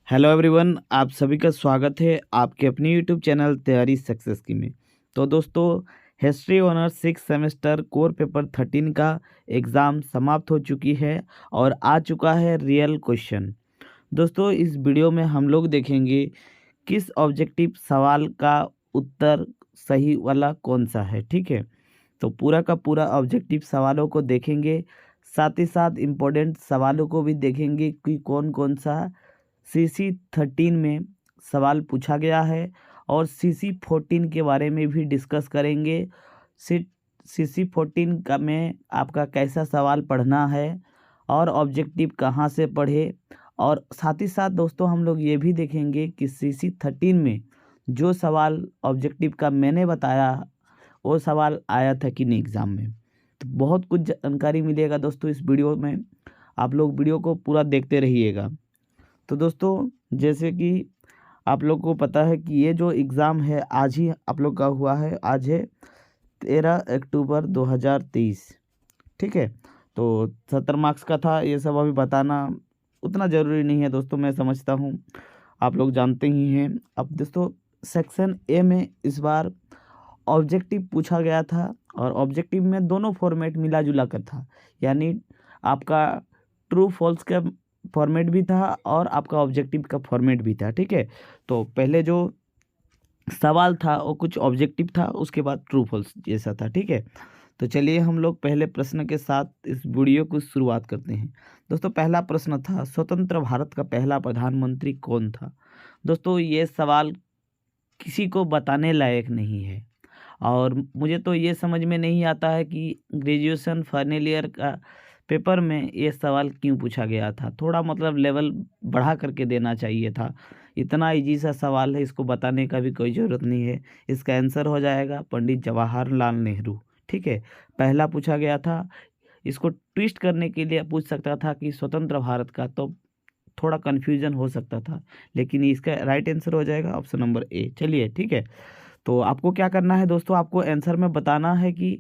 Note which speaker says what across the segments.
Speaker 1: Hello everyone, आप सभी का स्वागत है आपके अपनी यूट्यूब चैनल तैयारी सक्सेस की में। तो दोस्तों, history honours 6 semester core paper 13 का एग्ज़ाम समाप्त हो चुकी है और आ चुका है रियल क्वेश्चन। दोस्तों, इस वीडियो में हम लोग देखेंगे किस ऑब्जेक्टिव सवाल का उत्तर सही वाला कौन सा है। ठीक है, तो पूरा का पूरा ऑब्जेक्टिव सवालों को देखेंगे, साथ ही साथ इम्पोर्टेंट सवालों को भी देखेंगे कि कौन कौन सा CC13 में सवाल पूछा गया है और CC14 के बारे में भी डिस्कस करेंगे। CC14 का में आपका कैसा सवाल पढ़ना है और ऑब्जेक्टिव कहाँ से पढ़े, और साथ ही साथ दोस्तों हम लोग ये भी देखेंगे कि CC13 में जो सवाल ऑब्जेक्टिव का मैंने बताया वो सवाल आया था कि नहीं एग्ज़ाम में। तो बहुत कुछ जानकारी मिलेगा दोस्तों इस वीडियो में, आप लोग वीडियो को पूरा देखते रहिएगा। तो दोस्तों, जैसे कि आप लोग को पता है कि ये जो एग्ज़ाम है आज ही आप लोग का हुआ है। आज है 13 अक्टूबर 2023। ठीक है, तो 70 मार्क्स का था। ये सब अभी बताना उतना ज़रूरी नहीं है दोस्तों, मैं समझता हूँ आप लोग जानते ही हैं। अब दोस्तों, सेक्शन ए में इस बार ऑब्जेक्टिव पूछा गया था और ऑब्जेक्टिव में दोनों फॉर्मेट मिला जुला कर था, यानी आपका ट्रू फॉल्स का फॉर्मेट भी था और आपका ऑब्जेक्टिव का फॉर्मेट भी था। ठीक है, तो पहले जो सवाल था वो कुछ ऑब्जेक्टिव था, उसके बाद ट्रू फॉल्स जैसा था। ठीक है, तो चलिए हम लोग पहले प्रश्न के साथ इस वीडियो को शुरुआत करते हैं। दोस्तों, पहला प्रश्न था, स्वतंत्र भारत का पहला प्रधानमंत्री कौन था। दोस्तों, ये सवाल किसी को बताने लायक नहीं है और मुझे तो ये समझ में नहीं आता है कि ग्रेजुएशन फाइनल ईयर का पेपर में ये सवाल क्यों पूछा गया था। थोड़ा मतलब लेवल बढ़ा करके देना चाहिए था। इतना इजी सा सवाल है, इसको बताने का भी कोई ज़रूरत नहीं है। इसका आंसर हो जाएगा पंडित जवाहरलाल नेहरू। ठीक है, पहला पूछा गया था। इसको ट्विस्ट करने के लिए पूछ सकता था कि स्वतंत्र भारत का, तो थोड़ा कन्फ्यूजन हो सकता था, लेकिन इसका राइट आंसर हो जाएगा ऑप्शन नंबर ए। चलिए ठीक है, तो आपको क्या करना है दोस्तों, आपको आंसर में बताना है कि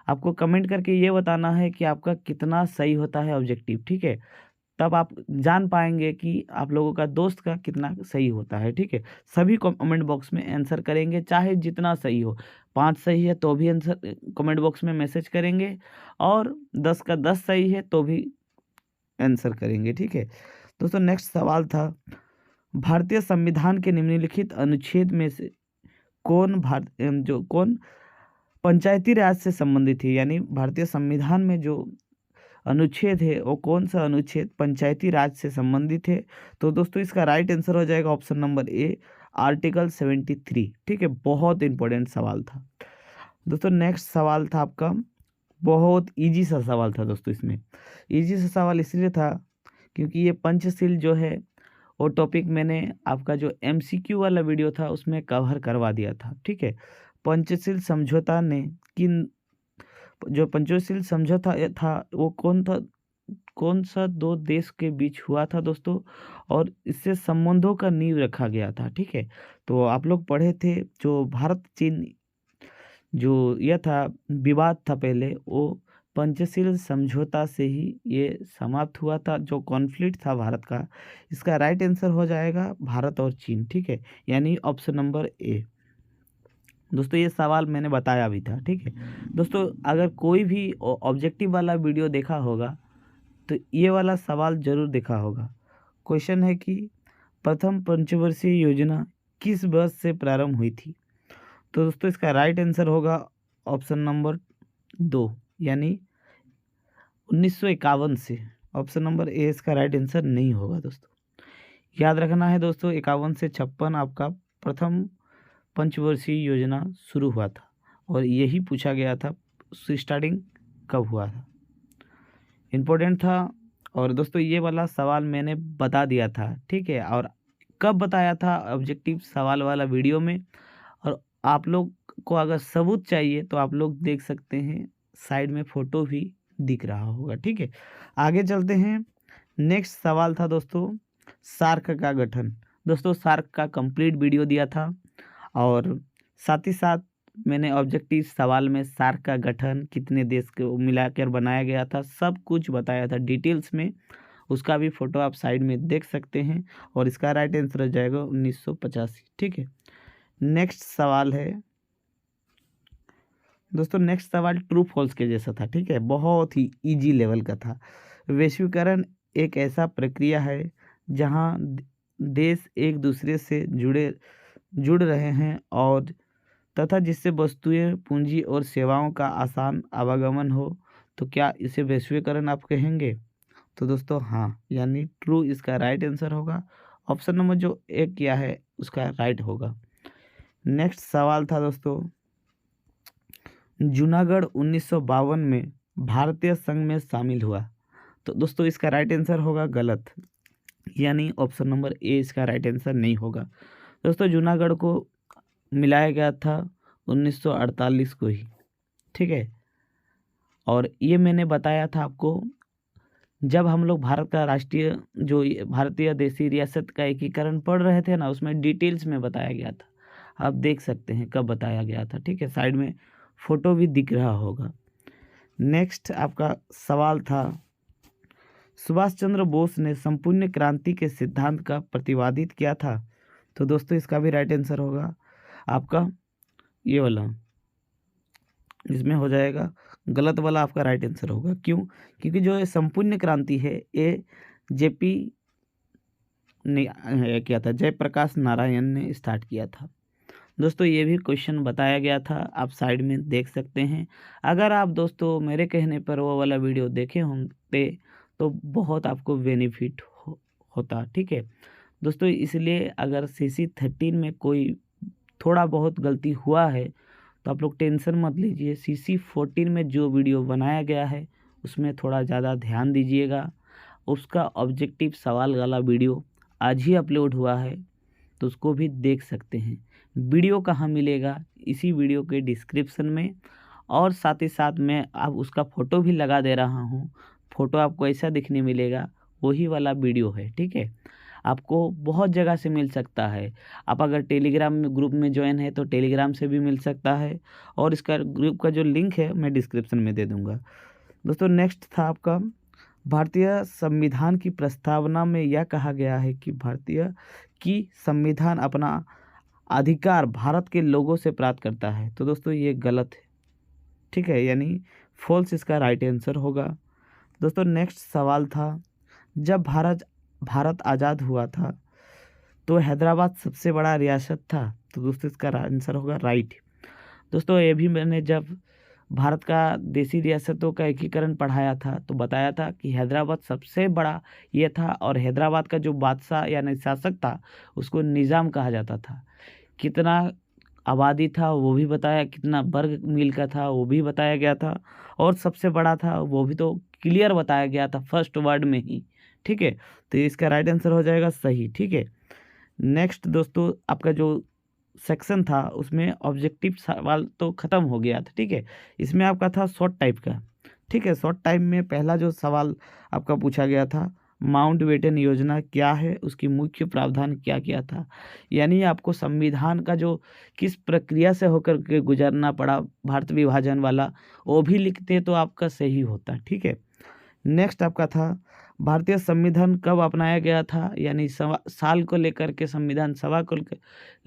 Speaker 1: आपको कमेंट करके ये बताना है कि आपका कितना सही होता है ऑब्जेक्टिव। ठीक है, तब आप जान पाएंगे कि आप लोगों का दोस्त का कितना सही होता है। ठीक है, सभी कमेंट बॉक्स में आंसर करेंगे, चाहे जितना सही हो। 5 सही है तो भी आंसर कमेंट बॉक्स में मैसेज करेंगे, और 10 का 10 सही है तो भी आंसर करेंगे। ठीक है दोस्तों, नेक्स्ट सवाल था, भारतीय संविधान के निम्नलिखित अनुच्छेद में से कौन पंचायती राज से संबंधित है। यानी भारतीय संविधान में जो अनुच्छेद है वो कौन सा अनुच्छेद पंचायती राज से संबंधित है। तो दोस्तों, इसका राइट आंसर हो जाएगा ऑप्शन नंबर ए, आर्टिकल 73। ठीक है, बहुत इंपॉर्टेंट सवाल था दोस्तों। नेक्स्ट सवाल था आपका, बहुत इजी सा सवाल था दोस्तों। इसमें इजी सा सवाल इसलिए था क्योंकि ये पंचशील जो है वो टॉपिक मैंने आपका जो MCQ वाला वीडियो था उसमें कवर करवा दिया था। ठीक है, पंचशील समझौता ने किन जो पंचशील समझौता था वो कौन सा दो देश के बीच हुआ था दोस्तों, और इससे संबंधों का नींव रखा गया था। ठीक है, तो आप लोग पढ़े थे जो भारत चीन जो यह था विवाद था पहले, वो पंचशील समझौता से ही ये समाप्त हुआ था, जो कॉन्फ्लिक्ट था भारत का। इसका राइट आंसर हो जाएगा भारत और चीन। ठीक है, यानी ऑप्शन नंबर ए। दोस्तों, ये सवाल मैंने बताया भी था। ठीक है दोस्तों, अगर कोई भी ऑब्जेक्टिव वाला वीडियो देखा होगा तो ये वाला सवाल जरूर देखा होगा। क्वेश्चन है कि प्रथम पंचवर्षीय योजना किस वर्ष से प्रारंभ हुई थी। तो दोस्तों, इसका राइट आंसर होगा ऑप्शन नंबर 2, यानी 1951 से। ऑप्शन नंबर ए इसका राइट आंसर नहीं होगा दोस्तों। याद रखना है दोस्तों, 51 से 56 आपका प्रथम पंचवर्षीय योजना शुरू हुआ था और यही पूछा गया था स्टार्टिंग कब हुआ था, इम्पोर्टेंट था। और दोस्तों, ये वाला सवाल मैंने बता दिया था। ठीक है, और कब बताया था, ऑब्जेक्टिव सवाल वाला वीडियो में। और आप लोग को अगर सबूत चाहिए तो आप लोग देख सकते हैं, साइड में फ़ोटो भी दिख रहा होगा। ठीक है, आगे चलते हैं। नेक्स्ट सवाल था दोस्तों, सार्क का गठन। दोस्तों, सार्क का कंप्लीट वीडियो दिया था और साथ ही साथ मैंने ऑब्जेक्टिव सवाल में सार्क का गठन कितने देश को मिलाकर बनाया गया था सब कुछ बताया था डिटेल्स में, उसका भी फ़ोटो आप साइड में देख सकते हैं। और इसका राइट आंसर हो जाएगा 1985। ठीक है, नेक्स्ट सवाल है दोस्तों, नेक्स्ट सवाल ट्रू फॉल्स के जैसा था। ठीक है, बहुत ही इजी लेवल का था। वैश्वीकरण एक ऐसा प्रक्रिया है जहां देश एक दूसरे से जुड़ रहे हैं और तथा जिससे वस्तुएं, पूंजी और सेवाओं का आसान आवागमन हो, तो क्या इसे वैश्वीकरण आप कहेंगे? तो दोस्तों हाँ, यानी ट्रू इसका राइट आंसर होगा। ऑप्शन नंबर जो एक किया है उसका राइट होगा। नेक्स्ट सवाल था दोस्तों, जूनागढ़ 1952 में भारतीय संघ में शामिल हुआ। तो दोस्तों इसका राइट आंसर होगा गलत, यानी ऑप्शन नंबर ए इसका राइट आंसर नहीं होगा। दोस्तों जूनागढ़ को मिलाया गया था 1948 को ही। ठीक है, और ये मैंने बताया था आपको जब हम लोग भारत का राष्ट्रीय जो भारतीय देशी रियासत का एकीकरण पढ़ रहे थे ना, उसमें डिटेल्स में बताया गया था। आप देख सकते हैं कब बताया गया था। ठीक है, साइड में फोटो भी दिख रहा होगा। नेक्स्ट आपका सवाल था, सुभाष चंद्र बोस ने संपूर्ण क्रांति के सिद्धांत का प्रतिपादित किया था। तो दोस्तों इसका भी राइट आंसर होगा आपका ये वाला, इसमें हो जाएगा गलत वाला आपका राइट आंसर होगा। क्यों? क्योंकि जो ये संपूर्ण क्रांति है ये जेपी ने किया था, जयप्रकाश नारायण ने स्टार्ट किया था। दोस्तों ये भी क्वेश्चन बताया गया था, आप साइड में देख सकते हैं। अगर आप दोस्तों मेरे कहने पर वो वाला वीडियो देखे होंगे तो बहुत आपको बेनिफिट होता। ठीक है दोस्तों, इसलिए अगर CC 13 में कोई थोड़ा बहुत गलती हुआ है तो आप लोग टेंशन मत लीजिए। CC 14 में जो वीडियो बनाया गया है उसमें थोड़ा ज़्यादा ध्यान दीजिएगा। उसका ऑब्जेक्टिव सवाल वाला वीडियो आज ही अपलोड हुआ है, तो उसको भी देख सकते हैं। वीडियो कहाँ मिलेगा? इसी वीडियो के डिस्क्रिप्शन में, और साथ ही साथ मैं अब उसका फ़ोटो भी लगा दे रहा हूँ। फ़ोटो आपको ऐसा दिखने मिलेगा, वही वाला वीडियो है। ठीक है, आपको बहुत जगह से मिल सकता है। आप अगर टेलीग्राम में ग्रुप में ज्वाइन है तो टेलीग्राम से भी मिल सकता है, और इसका ग्रुप का जो लिंक है मैं डिस्क्रिप्शन में दे दूँगा। दोस्तों नेक्स्ट था आपका, भारतीय संविधान की प्रस्तावना में यह कहा गया है कि भारतीय की संविधान अपना अधिकार भारत के लोगों से प्राप्त करता है। तो दोस्तों ये गलत है। ठीक है, यानी फॉल्स इसका राइट आंसर होगा। दोस्तों नेक्स्ट सवाल था, जब भारत आज़ाद हुआ था तो हैदराबाद सबसे बड़ा रियासत था। तो दोस्तों इसका आंसर होगा राइट। दोस्तों ये भी मैंने जब भारत का देशी रियासतों का एकीकरण पढ़ाया था तो बताया था कि हैदराबाद सबसे बड़ा ये था, और हैदराबाद का जो बादशाह यानी शासक था उसको निज़ाम कहा जाता था। कितना आबादी था वो भी बताया, कितना वर्ग मील का था वो भी बताया गया था, और सबसे बड़ा था वो भी तो क्लियर बताया गया था फर्स्ट वर्ड में ही। ठीक है, तो इसका राइट आंसर हो जाएगा सही। ठीक है, नेक्स्ट दोस्तों आपका जो सेक्शन था उसमें ऑब्जेक्टिव सवाल तो ख़त्म हो गया था। ठीक है, इसमें आपका था शॉर्ट टाइप का। ठीक है, शॉर्ट टाइप में पहला जो सवाल आपका पूछा गया था, माउंटबेटन योजना क्या है, उसकी मुख्य प्रावधान क्या क्या था। यानी आपको संविधान का जो किस प्रक्रिया से होकर के गुजरना पड़ा भारत विभाजन वाला, वो भी लिखते तो आपका सही होता। ठीक है, नेक्स्ट आपका था, भारतीय संविधान कब अपनाया गया था, यानी साल को लेकर के संविधान सभा को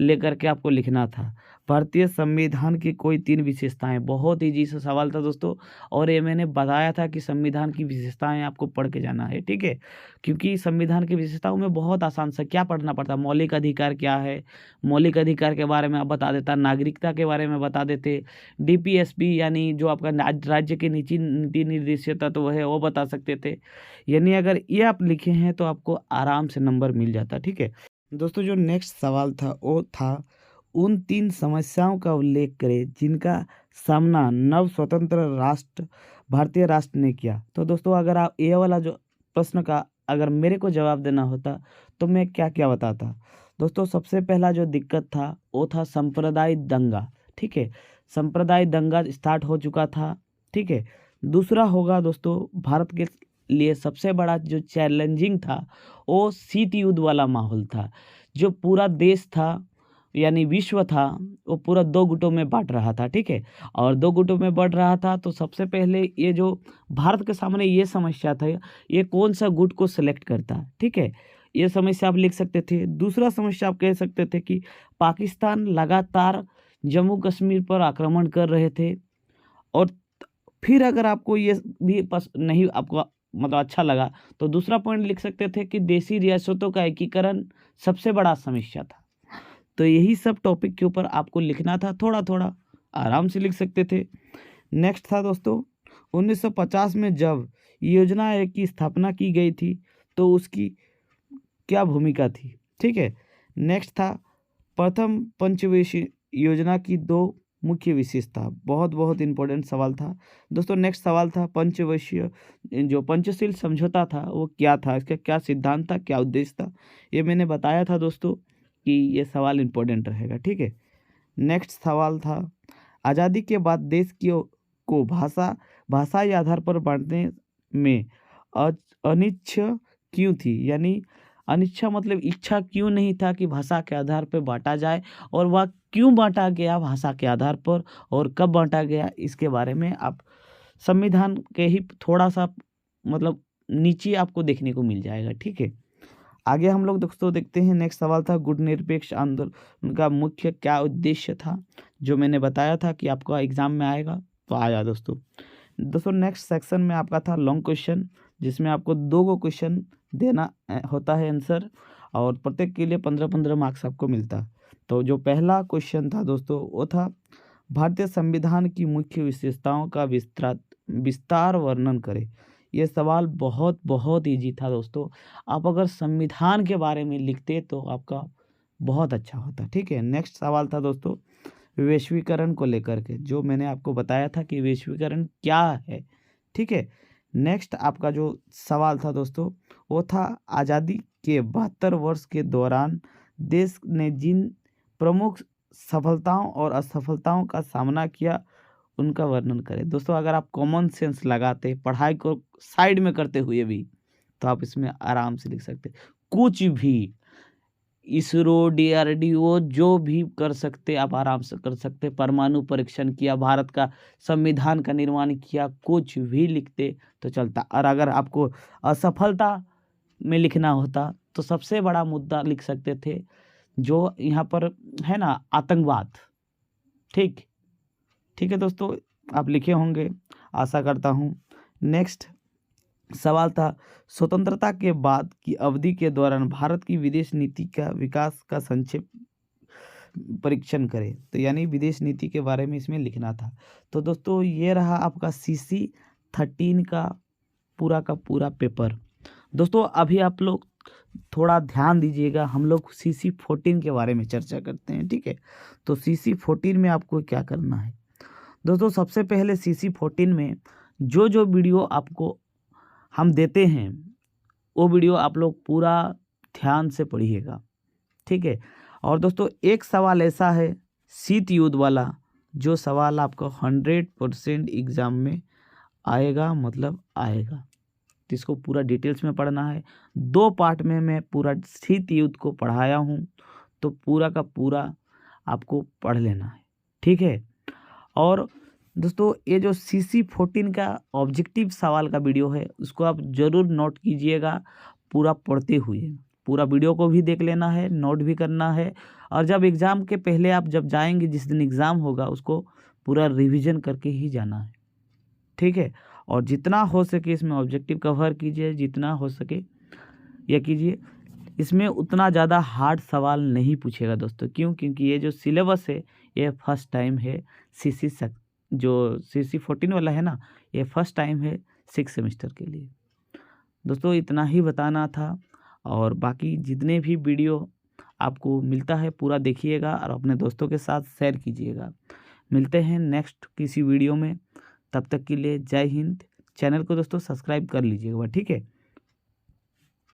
Speaker 1: लेकर के आपको लिखना था। भारतीय संविधान की कोई 3 विशेषताएं, बहुत ईजी सा सवाल था दोस्तों, और ये मैंने बताया था कि संविधान की विशेषताएं आपको पढ़ के जाना है। ठीक है, क्योंकि संविधान की विशेषताओं में बहुत आसान सा क्या पढ़ना पड़ता, मौलिक अधिकार क्या है, मौलिक अधिकार के बारे में आप बता देता, नागरिकता के बारे में बता देते, DPSP यानी जो आपका राज्य के नीति निर्देशीय तत्व है वो बता सकते थे। यानी अगर ये आप लिखे हैं तो आपको आराम से नंबर मिल जाता। ठीक है दोस्तों, जो नेक्स्ट सवाल था वो था, उन 3 समस्याओं का उल्लेख करें जिनका सामना नव स्वतंत्र राष्ट्र भारतीय राष्ट्र ने किया। तो दोस्तों अगर आप ये वाला जो प्रश्न का अगर मेरे को जवाब देना होता तो मैं क्या क्या बताता। दोस्तों सबसे पहला जो दिक्कत था वो था सांप्रदायिक दंगा। ठीक है, सांप्रदायिक दंगा स्टार्ट हो चुका था। ठीक है, दूसरा होगा दोस्तों, भारत के लिए सबसे बड़ा जो चैलेंजिंग था वो शीत युद्ध वाला माहौल था। जो पूरा देश था यानी विश्व था वो पूरा 2 गुटों में बाँट रहा था, ठीक है? और 2 गुटों में बढ़ रहा था, तो सबसे पहले ये जो भारत के सामने ये समस्या था, ये कौन-सा गुट को सेलेक्ट करता है, ठीक है? ये समस्या आप लिख सकते थे। दूसरा समस्या आप कह सकते थे कि पाकिस्तान लगातार जम्मू कश्मीर पर आक्रमण कर रहे थे, और फिर अगर आपको ये भी नहीं आपको मतलब अच्छा लगा, तो दूसरा पॉइंट लिख सकते थे कि देशी रियासतों का एकीकरण सबसे बड़ा समस्या था। तो यही सब टॉपिक के ऊपर आपको लिखना था, थोड़ा-थोड़ा आराम से लिख सकते थे। नेक्स्ट था दोस्तों 1950 में जब योजना आयोग की स्थापना की गई थी, तो उसकी क्या भूमिका थी, ठीक है? नेक्स्ट था प्रथम पंचवर्षीय योजना की 2 मुख्य विशेषता। बहुत इम्पोर्टेंट सवाल था। दोस्तों नेक्स्ट सवाल था पंचवर्षीय जो पंचशील समझौता था वो क्या था? इसका क्या सिद्धांत था? क्या उद्देश्य था? ये मैंने बताया था दोस्तों कि ये सवाल इम्पोर्टेंट रहेगा, ठीक है? नेक्स्ट सवाल था आज़ादी के बाद देश को भाषाई आधार पर बाँटने में अनिच्छा क्यों थी? यानी अनिच्छा मतलब इच्छा क्यों नहीं था कि भाषा के आधार पर बाँटा जाए, और वह क्यों बाँटा गया भाषा के आधार पर और कब बाँटा गया, इसके बारे में आप संविधान के ही थोड़ा-सा मतलब नीचे आपको देखने को मिल जाएगा, ठीक है? आगे हम लोग दोस्तों देखते हैं। नेक्स्ट सवाल था गुटनिरपेक्ष आंदोलन का मुख्य क्या उद्देश्य था? जो मैंने बताया था कि आपका एग्जाम में आएगा, तो आया दोस्तों नेक्स्ट सेक्शन में आपका था लॉन्ग क्वेश्चन, जिसमें आपको 2 गो क्वेश्चन देना होता है आंसर, और प्रत्येक के लिए 15-15 मार्क्स आपको मिलता। तो जो पहला क्वेश्चन था दोस्तों वो था भारतीय संविधान की मुख्य विशेषताओं का विस्तार वर्णन करें। ये सवाल बहुत ईजी था दोस्तों। आप अगर संविधान के बारे में लिखते तो आपका बहुत अच्छा होता, ठीक है? नेक्स्ट सवाल था दोस्तों वैश्वीकरण को लेकर के, जो मैंने आपको बताया था कि वैश्वीकरण क्या है, ठीक है? नेक्स्ट आपका जो सवाल था दोस्तों वो था आज़ादी के 72 वर्ष के दौरान देश ने जिन प्रमुख सफलताओं और असफलताओं का सामना किया उनका वर्णन करें। दोस्तों अगर आप कॉमन सेंस लगाते, पढ़ाई को साइड में करते हुए भी, तो आप इसमें आराम से लिख सकते। कुछ भी इसरो, डीआरडीओ जो भी कर सकते आप आराम से कर सकते। परमाणु परीक्षण किया, भारत का संविधान का निर्माण किया, कुछ भी लिखते तो चलता। और अगर आपको असफलता में लिखना होता तो सबसे बड़ा मुद्दा लिख सकते थे जो यहाँ पर है ना, आतंकवाद। ठीक है दोस्तों, आप लिखे होंगे आशा करता हूँ। नेक्स्ट सवाल था स्वतंत्रता के बाद की अवधि के दौरान भारत की विदेश नीति का विकास का संक्षेप परीक्षण करें। तो यानी विदेश नीति के बारे में इसमें लिखना था। तो दोस्तों ये रहा आपका CC 13 का पूरा पेपर। दोस्तों अभी आप लोग थोड़ा ध्यान दीजिएगा, हम लोग CC 14 के बारे में चर्चा करते हैं, ठीक है? तो CC 14 में आपको क्या करना है दोस्तों? सबसे पहले CC 14 में जो वीडियो आपको हम देते हैं वो वीडियो आप लोग पूरा ध्यान से पढ़िएगा, ठीक है? और दोस्तों एक सवाल ऐसा है शीत युद्ध वाला, जो सवाल आपको 100% एग्जाम में आएगा, मतलब आएगा। तो इसको पूरा डिटेल्स में पढ़ना है। 2 पार्ट में मैं पूरा शीत युद्ध को पढ़ाया हूँ, तो पूरा का पूरा आपको पढ़ लेना है, ठीक है? और दोस्तों ये जो CC 14 का ऑब्जेक्टिव सवाल का वीडियो है उसको आप ज़रूर नोट कीजिएगा पूरा पढ़ते हुए। पूरा वीडियो को भी देख लेना है, नोट भी करना है, और जब एग्ज़ाम के पहले आप जब जाएंगे, जिस दिन एग्ज़ाम होगा, उसको पूरा रिवीजन करके ही जाना है, ठीक है? और जितना हो सके इसमें ऑब्जेक्टिव कवर कीजिए, जितना हो सके यह कीजिए। इसमें उतना ज़्यादा हार्ड सवाल नहीं पूछेगा दोस्तों। क्यों? क्योंकि ये जो सिलेबस है ये फर्स्ट टाइम है। जो CC 14 वाला है ना, ये फर्स्ट टाइम है 6 सेमेस्टर के लिए। दोस्तों इतना ही बताना था, और बाकी जितने भी वीडियो आपको मिलता है पूरा देखिएगा और अपने दोस्तों के साथ शेयर कीजिएगा। मिलते हैं नेक्स्ट किसी वीडियो में, तब तक के लिए जय हिंद। चैनल को दोस्तों सब्सक्राइब कर लीजिएगा, ठीक है?